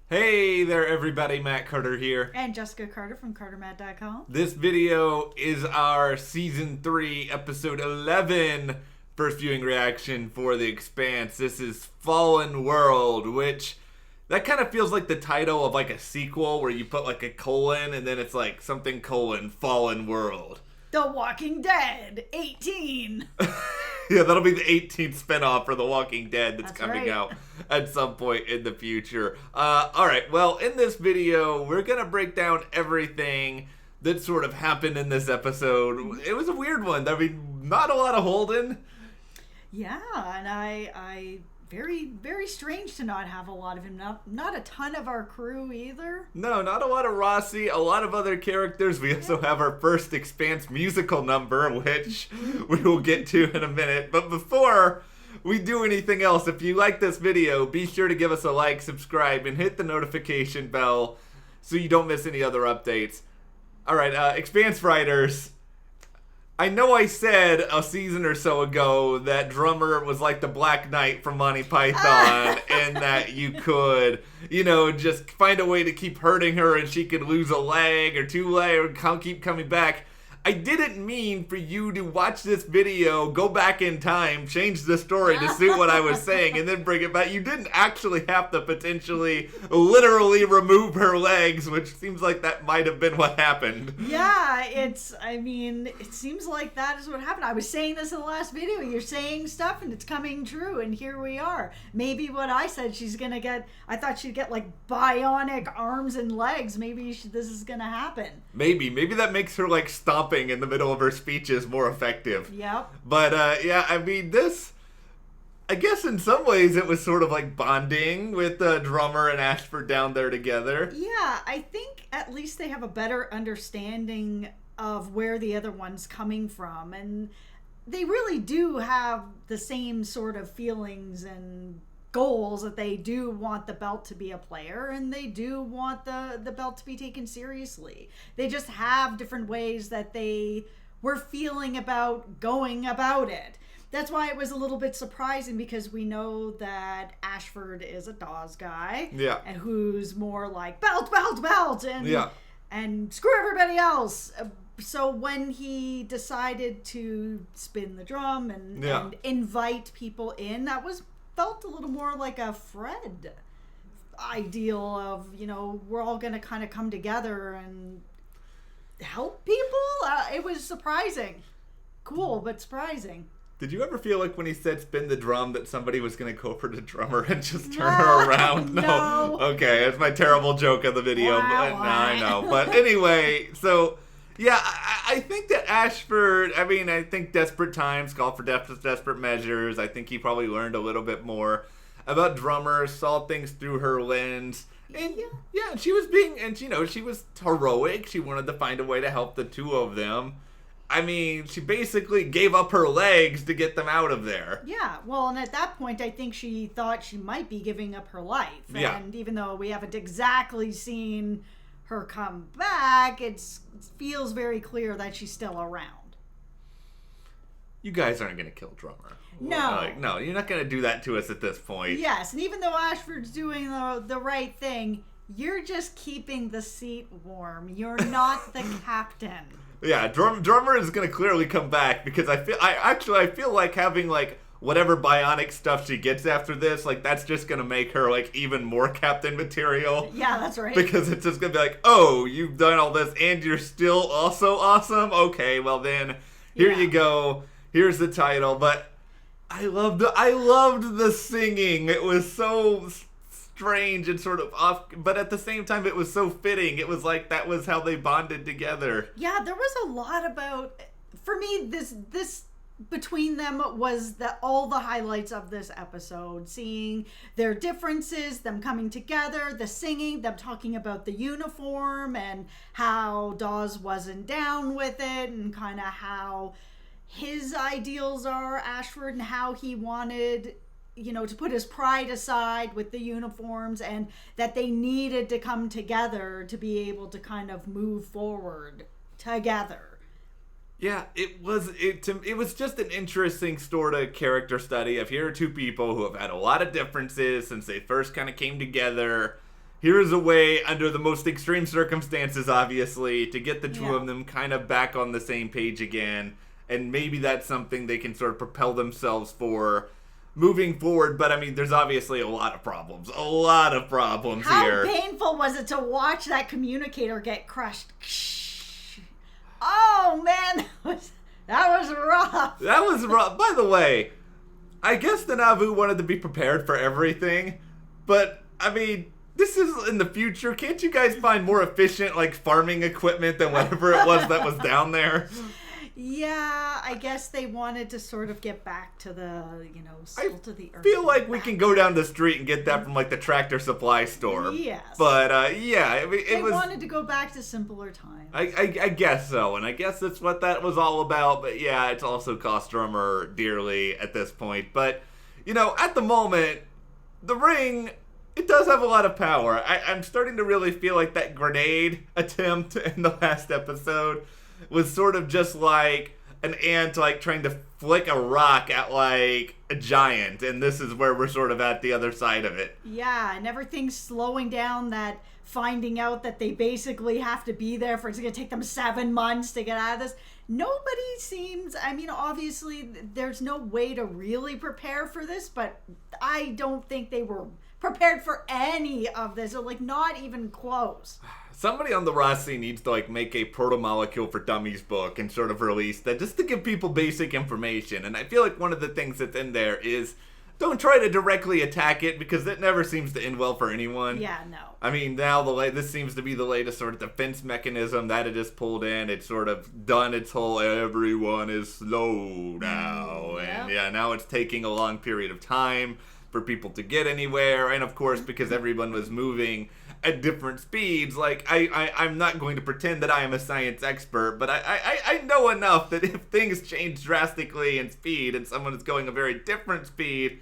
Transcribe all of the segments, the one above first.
Hey there everybody, Matt Carter here. And Jessica Carter from CarterMatt.com. This video is our Season 3, Episode 11 first viewing reaction for The Expanse. This is Fallen World, which that kind of feels like the title of like a sequel where you put like a colon and then it's like something colon Fallen World. The Walking Dead 18. Yeah, that'll be the 18th spinoff for The Walking Dead that's coming right. out at some point in the future. Alright, well, in this video, we're going to break down everything that sort of happened in this episode. It was a weird one. I mean, not a lot of Holden. Yeah, and I very, very strange to not have a lot of him. Not a ton of our crew either. No, not a lot of Rossi, a lot of other characters. We also have our first Expanse musical number, which we will get to in a minute. But before we do anything else, if you like this video, be sure to give us a like, subscribe, and hit the notification bell so you don't miss any other updates. Alright, Expanse writers, I know I said a season or so ago that Drummer was like the Black Knight from Monty Python and that you could, just find a way to keep hurting her and she could lose a leg or two legs or keep coming back. I didn't mean for you to watch this video, go back in time, change the story to suit what I was saying, and then bring it back. You didn't actually have to potentially, literally remove her legs, which seems like that might have been what happened. Yeah, it seems like that is what happened. I was saying this in the last video. You're saying stuff and it's coming true, and here we are. Maybe what I said, I thought she'd get like bionic arms and legs. Maybe this is gonna happen. Maybe that makes her like stomping in the middle of her speeches more effective. Yep. But this, I guess in some ways it was sort of like bonding with Drummer and Ashford down there together. Yeah, I think at least they have a better understanding of where the other one's coming from, and they really do have the same sort of feelings and goals, that they do want the belt to be a player and they do want the belt to be taken seriously. They just have different ways that they were feeling about going about it. That's why it was a little bit surprising, because we know that Ashford is a Dawes guy, Yeah, and who's more like belt, and yeah, and screw everybody else. So when he decided to spin the drum and invite people in, that felt a little more like a Fred ideal of, we're all going to kind of come together and help people. It was surprising. Cool, but surprising. Did you ever feel like when he said spin the drum that somebody was going to go for the drummer and just turn her around? No. Okay, it's my terrible joke of the video. But I know. But anyway, so yeah, I think that Ashford, I think desperate times call for desperate measures. I think he probably learned a little bit more about Drummer, saw things through her lens. And yeah, she was she was heroic. She wanted to find a way to help the two of them. She basically gave up her legs to get them out of there. Yeah, well, and at that point, I think she thought she might be giving up her life. Yeah. And even though we haven't exactly seen her come back, it feels very clear that she's still around. You guys aren't going to kill Drummer. No. No, you're not going to do that to us at this point. Yes, and even though Ashford's doing the right thing, you're just keeping the seat warm. You're not the captain. Yeah, Drummer is going to clearly come back, because I feel like having like whatever bionic stuff she gets after this, like that's just going to make her like even more captain material. Yeah, that's right. Because it's just going to be like, oh, you've done all this and you're still also awesome? Okay, well then, here you go. Here's the title. But I loved the singing. It was so strange and sort of off, but at the same time it was so fitting. It was like that was how they bonded together. Yeah, there was a lot about, for me, this between them was all the highlights of this episode. Seeing their differences, them coming together, the singing, them talking about the uniform and how Dawes wasn't down with it, and kind of how his ideals are, Ashford, and how he wanted to put his pride aside with the uniforms, and that they needed to come together to be able to kind of move forward together. Yeah, it was just an interesting sort of character study of here are two people who have had a lot of differences since they first kind of came together, here is a way, under the most extreme circumstances, obviously, to get the two Yeah. of them kind of back on the same page again. And maybe that's something they can sort of propel themselves for moving forward. But, I mean, there's obviously a lot of problems. A lot of problems here. How painful was it to watch that communicator get crushed? Oh, man. That was rough. That was rough. By the way, I guess the Nauvoo wanted to be prepared for everything. But, I mean, this is in the future. Can't you guys find more efficient, like, farming equipment than whatever it was that was down there? Yeah, I guess they wanted to sort of get back to the, salt of the earth. I feel like we can go down the street and get that from, like, the Tractor Supply store. Yes. But, yeah, I mean, They wanted to go back to simpler times. I guess so, and I guess that's what that was all about. But, yeah, it's also cost Drummer dearly at this point. But, at the moment, the ring, it does have a lot of power. I'm starting to really feel like that grenade attempt in the last episode was sort of just like an ant, like, trying to flick a rock at, like, a giant. And this is where we're sort of at the other side of it. Yeah, and everything's slowing down, that finding out that they basically have to be there for, it's going to take them 7 months to get out of this. Nobody seems, obviously there's no way to really prepare for this, but I don't think they were prepared for any of this, or, like, not even close. Somebody on the Rossi needs to, like, make a proto-molecule for dummies book and sort of release that just to give people basic information. And I feel like one of the things that's in there is don't try to directly attack it, because it never seems to end well for anyone. Yeah, no. I mean, now this seems to be the latest sort of defense mechanism that it has pulled in. It's sort of done its whole everyone is slow now. And yeah, now it's taking a long period of time for people to get anywhere. And of course, because everyone was moving at different speeds, like, I'm not going to pretend that I am a science expert, but I know enough that if things change drastically in speed and someone is going a very different speed,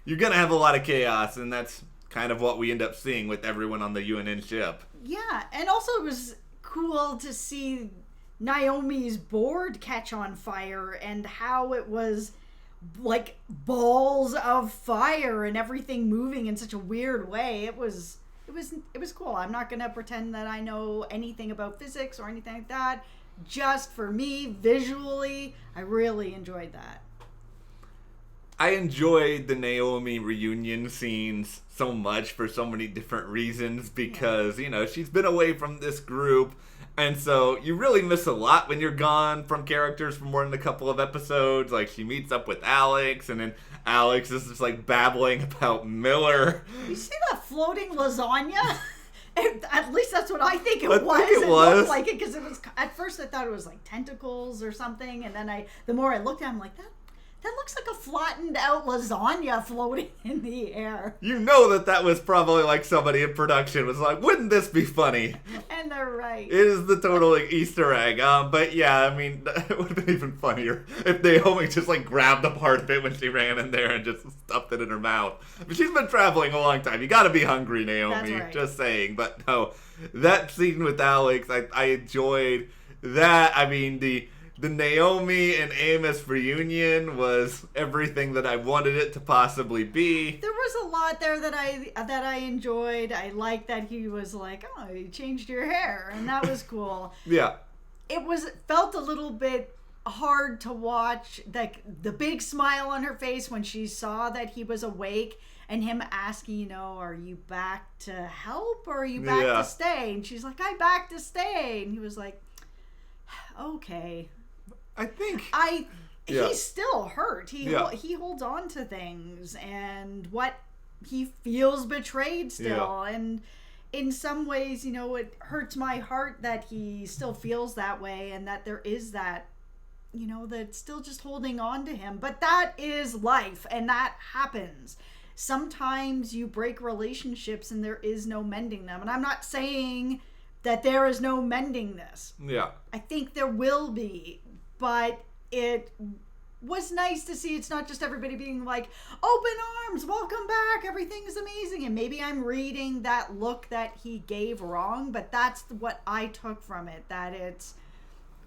you're going to have a lot of chaos, and that's kind of what we end up seeing with everyone on the UNN ship. Yeah, and also it was cool to see Naomi's board catch on fire and how it was like balls of fire and everything moving in such a weird way. It was cool. I'm not going to pretend that I know anything about physics or anything like that. Just for me, visually, I really enjoyed that. I enjoyed the Naomi reunion scenes so much for so many different reasons, because, she's been away from this group, and so you really miss a lot when you're gone from characters for more than a couple of episodes. Like, she meets up with Alex, and then Alex is just, like, babbling about Miller. You see that floating lasagna? At least that's what I think it was. I think it was. Looked like it, because it was, at first I thought it was like tentacles or something, and then the more I looked at it, I'm like, that looks like a flattened out lasagna floating in the air. You know that was probably like somebody in production was like, wouldn't this be funny? And they're right. It is the total, like, Easter egg. But yeah, I mean, it would have been even funnier if Naomi just, like, grabbed a part of it when she ran in there and just stuffed it in her mouth. But she's been traveling a long time. You gotta be hungry, Naomi. That's right. Just saying. But no, that scene with Alex, I enjoyed that. I mean, the Naomi and Amos reunion was everything that I wanted it to possibly be. There was a lot there that I enjoyed. I liked that he was like, "Oh, you changed your hair," and that was cool. Yeah. It felt a little bit hard to watch, like the big smile on her face when she saw that he was awake, and him asking, are you back to help or are you back to stay? And she's like, I'm back to stay. And he was like, okay. I think he's still hurt. He holds on to things, and what he feels betrayed still. Yeah. And in some ways, it hurts my heart that he still feels that way, and that there is that, that's still just holding on to him. But that is life, and that happens. Sometimes you break relationships and there is no mending them. And I'm not saying that there is no mending this. Yeah. I think there will be. But it was nice to see it's not just everybody being like, open arms, welcome back, everything's amazing. And maybe I'm reading that look that he gave wrong, but that's what I took from it, that it's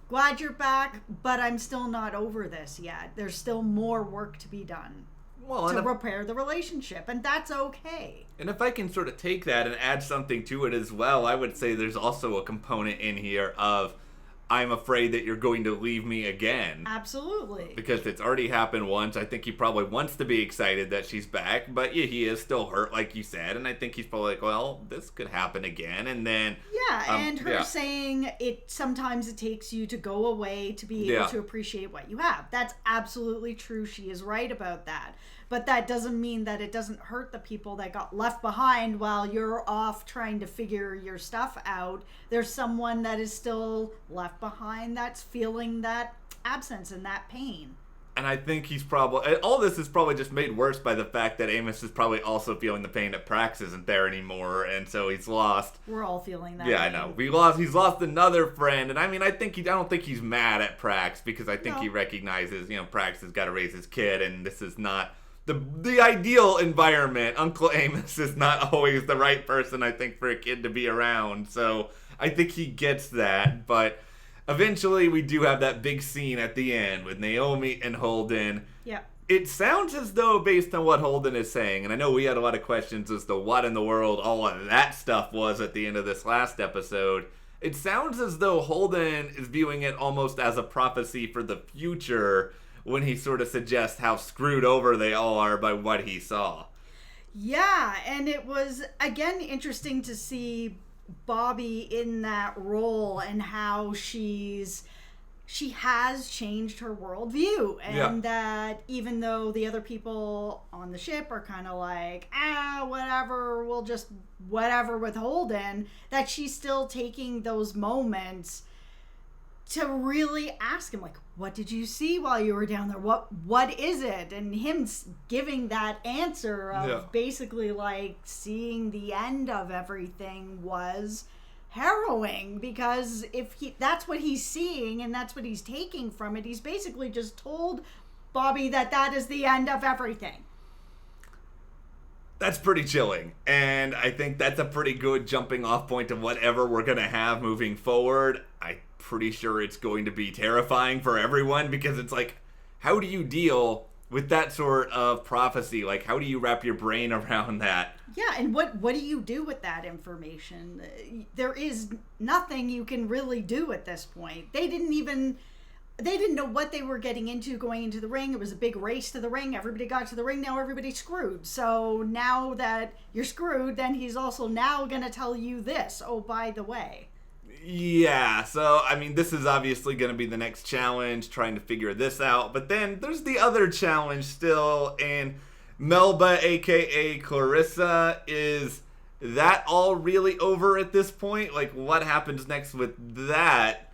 glad you're back, but I'm still not over this yet. There's still more work to be done. to repair the relationship, and that's okay. And if I can sort of take that and add something to it as well, I would say there's also a component in here of, I'm afraid that you're going to leave me again. Absolutely. Because it's already happened once. I think he probably wants to be excited that she's back, but yeah, he is still hurt, like you said, and I think he's probably like, well, this could happen again, and then... Yeah, and her saying sometimes it takes you to go away to be able to appreciate what you have. That's absolutely true. She is right about that. But that doesn't mean that it doesn't hurt the people that got left behind while you're off trying to figure your stuff out. There's someone that is still left behind that's feeling that absence and that pain. And I think he's probably... All this is probably just made worse by the fact that Amos is probably also feeling the pain that Prax isn't there anymore, and so he's lost... We're all feeling that. Yeah, I know. He's lost another friend, and I mean, I don't think he's mad at Prax, because I think he recognizes, Prax has got to raise his kid, and this is not... The ideal environment. Uncle Amos is not always the right person, I think, for a kid to be around. So I think he gets that. But eventually we do have that big scene at the end with Naomi and Holden. Yeah. It sounds as though, based on what Holden is saying, and I know we had a lot of questions as to what in the world all of that stuff was at the end of this last episode. It sounds as though Holden is viewing it almost as a prophecy for the future, when he sort of suggests how screwed over they all are by what he saw. Yeah, and it was, again, interesting to see Bobby in that role and how she has changed her worldview. And that even though the other people on the ship are kind of like, whatever, we'll just whatever with Holden, that she's still taking those moments to really ask him, like, what did you see while you were down there? What is it? And him giving that answer of basically like seeing the end of everything was harrowing, because if that's what he's seeing and that's what he's taking from it, he's basically just told Bobby that is the end of everything. That's pretty chilling, and I think that's a pretty good jumping off point to whatever we're going to have moving forward. I'm pretty sure it's going to be terrifying for everyone, because it's like, how do you deal with that sort of prophecy? Like, how do you wrap your brain around that? Yeah, and what do you do with that information? There is nothing you can really do at this point. They didn't know what they were getting into going into the ring. It was a big race to the ring. Everybody got to the ring. Now everybody's screwed. So now that you're screwed, then he's also now going to tell you this. Oh, by the way. Yeah, so, I mean, this is obviously going to be the next challenge, trying to figure this out. But then there's the other challenge still, and Melba, a.k.a. Clarissa, is that all really over at this point? Like, what happens next with that?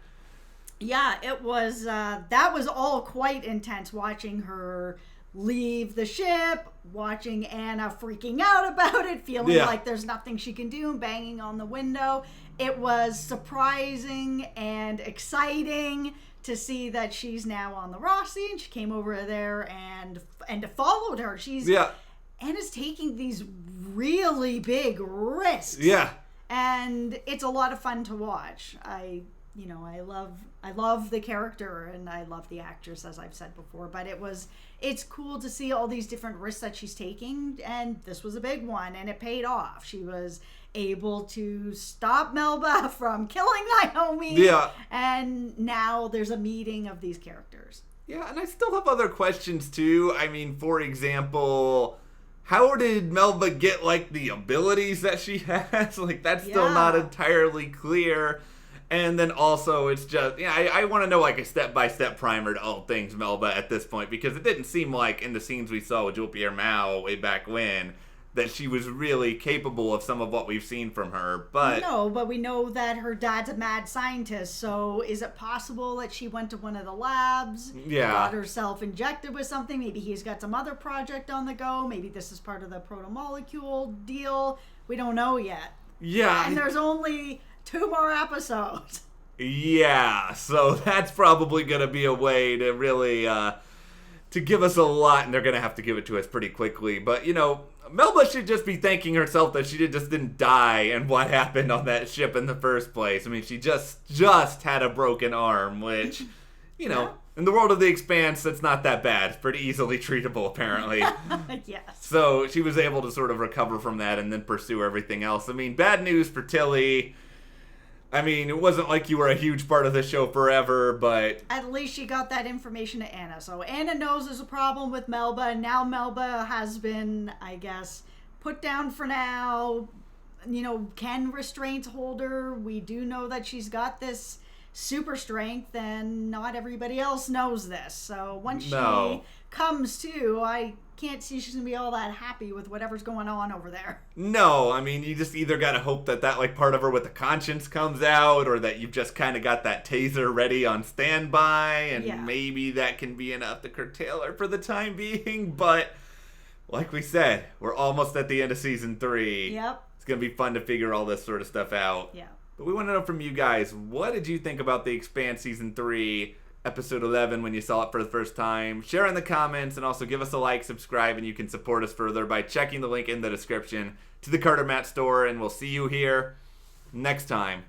Yeah, it was, that was all quite intense, watching her leave the ship, watching Anna freaking out about it, feeling like there's nothing she can do, banging on the window. It was surprising and exciting to see that she's now on the Rossi, and she came over there and followed her. Anna's taking these really big risks. Yeah. And it's a lot of fun to watch. I love the character and I love the actress, as I've said before, but it's cool to see all these different risks that she's taking, and this was a big one, and it paid off. She was able to stop Melba from killing Naomi. Yeah. And now there's a meeting of these characters. Yeah, and I still have other questions too. I mean, for example, how did Melba get, like, the abilities that she has? Like, that's still not entirely clear. And then also, it's just, I want to know, like, a step-by-step primer to all things Melba at this point, because it didn't seem like, in the scenes we saw with Jean-Pierre Mao way back when, that she was really capable of some of what we've seen from her. But no, but we know that her dad's a mad scientist, so is it possible that she went to one of the labs, got herself injected with something? Maybe he's got some other project on the go. Maybe this is part of the proto-molecule deal. We don't know yet. Yeah. And there's only 2 more episodes. Yeah, so that's probably going to be a way to really, to give us a lot, and they're going to have to give it to us pretty quickly. But, Melba should just be thanking herself that she just didn't die and what happened on that ship in the first place. I mean, she just had a broken arm, which, In the world of the Expanse, that's not that bad. It's pretty easily treatable, apparently. Yes. So she was able to sort of recover from that and then pursue everything else. I mean, bad news for Tilly. I mean, it wasn't like you were a huge part of the show forever, but... At least she got that information to Anna. So Anna knows there's a problem with Melba, and now Melba has been, I guess, put down for now. You know, can restraints hold her? We do know that she's got this super strength, and not everybody else knows this. So once she comes to, I can't see she's gonna be all that happy with whatever's going on over there. No, I mean, you just either gotta hope that like part of her with the conscience comes out, or that you've just kind of got that taser ready on standby, and maybe that can be enough to curtail her for the time being. But like we said, we're almost at the end of season 3. Yep. It's gonna be fun to figure all this sort of stuff out. Yeah. But we want to know from you guys, what did you think about The Expanse Season 3, Episode 11, when you saw it for the first time? Share in the comments, and also give us a like, subscribe, and you can support us further by checking the link in the description to the Carter Matt store, and we'll see you here next time.